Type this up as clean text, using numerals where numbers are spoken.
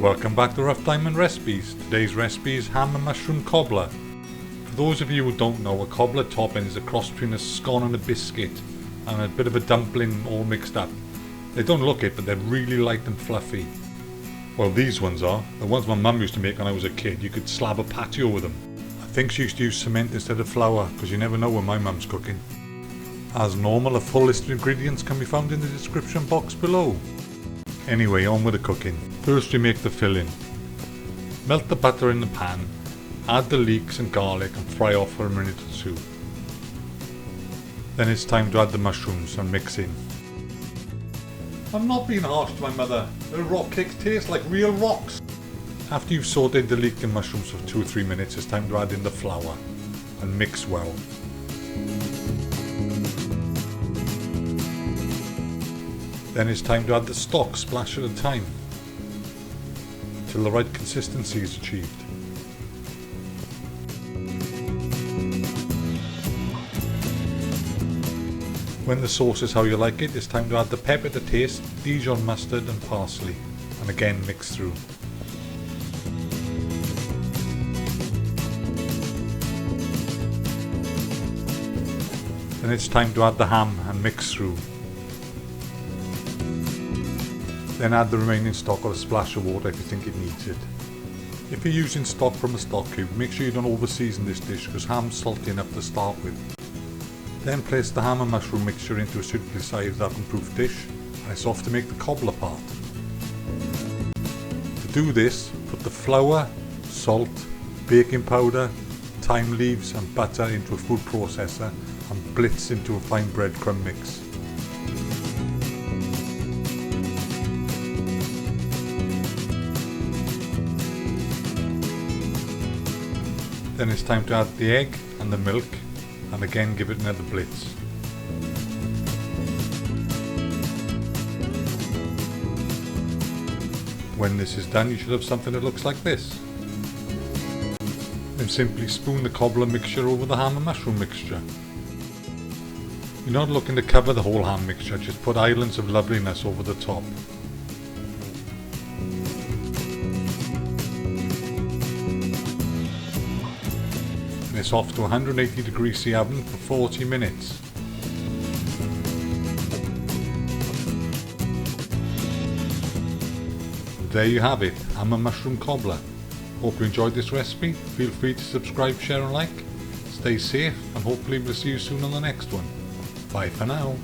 Welcome back to Rough Diamond Recipes. Today's recipe is ham and mushroom cobbler. For those of you who don't know, a cobbler topping is a cross between a scone and a biscuit and a bit of a dumpling all mixed up. They don't look it, but they're really light and fluffy. Well, these ones are. The ones my mum used to make when I was a kid. You could slab a patio with them. I think she used to use cement instead of flour, because you never know when my mum's cooking. As normal, a full list of ingredients can be found in the description box below. Anyway, on with the cooking. First we make the filling. Melt the butter in the pan, add the leeks and garlic and fry off for a minute or two. Then it's time to add the mushrooms and mix in. I'm not being harsh to my mother. Her rock cakes taste like real rocks. After you've sauteed the leek and mushrooms for 2 or 3 minutes, it's time to add in the flour and mix well. Then it's time to add the stock, splash at a time, till the right consistency is achieved. When the sauce is how you like it, it's time to add the pepper to taste, Dijon mustard and parsley, and again mix through. Then it's time to add the ham and mix through. Then add the remaining stock or a splash of water if you think it needs it. If you're using stock from a stock cube, make sure you don't over season this dish because ham's salty enough to start with. Then place the ham and mushroom mixture into a suitably sized oven-proof dish, and it's off to make the cobbler part. To do this, put the flour, salt, baking powder, thyme leaves and butter into a food processor and blitz into a fine breadcrumb mix. Then it's time to add the egg and the milk and again give it another blitz. When this is done, you should have something that looks like this. Then simply spoon the cobbler mixture over the ham and mushroom mixture. You're not looking to cover the whole ham mixture, just put islands of loveliness over the top. And it's off to 180 degrees C oven for 40 minutes. And there you have it, ham and mushroom cobbler. Hope you enjoyed this recipe. Feel free to subscribe, share and like. Stay safe and hopefully we'll see you soon on the next one. Bye for now.